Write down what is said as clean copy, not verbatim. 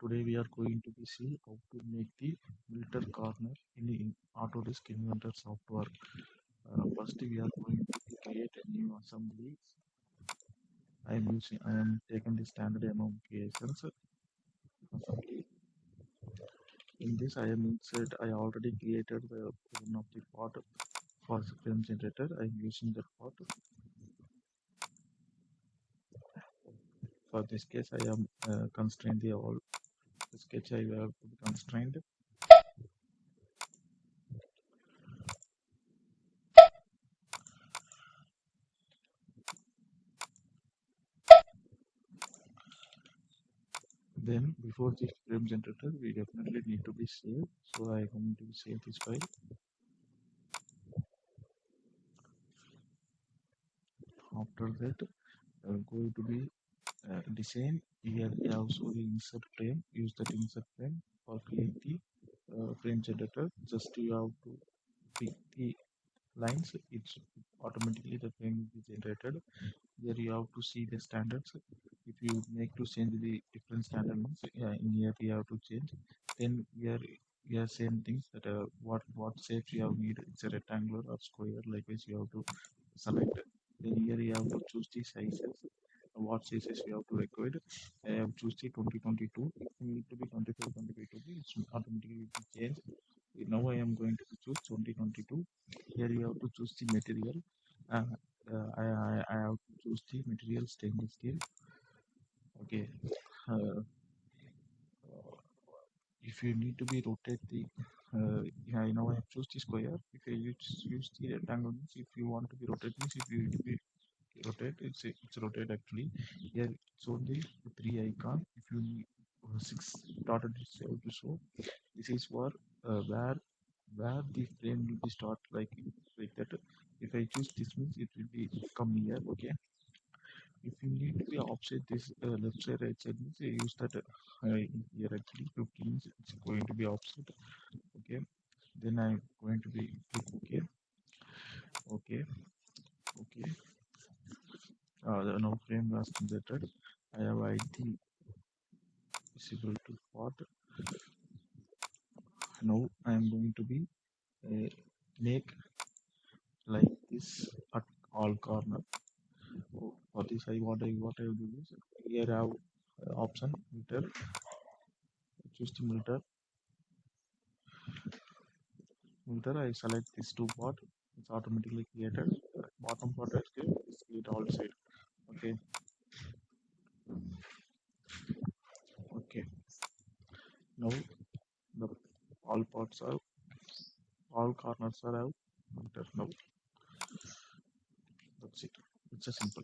Today we are going to be see how to make the filter corner in Autodesk Inventor software. First we are going to create a new assembly. I am taking the standard applications assembly. In this I am insert. I already created the one of the part for the frame generator. I am using that part. For this case I am constrained the all sketch I have to be constrained. Then before the frame generator, we definitely need to be saved. So I am going to save this file. After that, I'm going to be design. Here we also the insert frame. Use that insert frame for create the frame generator. Just you have to pick the lines. It's automatically the frame will be generated. Here you have to see the standards. If you make to change the different standard ones, in here you have to change. Then here same things that what shapes you have need. It's a rectangular or square. Likewise you have to select. Then here you have to choose the sizes. What sizes you have to record. I have choose the 2022. If you need to be 2422, it's automatically change. Now I am going to choose 2022. Here you have to choose the material. Uh, I have to choose the material stainless steel. Okay. Uh, if you need to be rotate the yeah, now I have choose the square. If you use the rectangle, if you want to be rotate means if you need to be rotate, it's rotate actually. Here it's only the three icon. If you need six dotted to show, this is for where the frame will be start like that. If I choose this means it will be come here. Okay. If you need to be offset this left side right side means you use that here actually 15 means it's going to be offset. Okay, then I'm going to be click okay. Okay, okay. The now frame was generated. I have ID is equal to what. Now I am going to be uh, make like this at all corner. For this I what I will do is here I have option meter. Choose the meter. Meter I select this two part. It's automatically created. Bottom part is create all side. Okay. Okay. Now the all parts are all corners are out. Now that's it. It's a simple.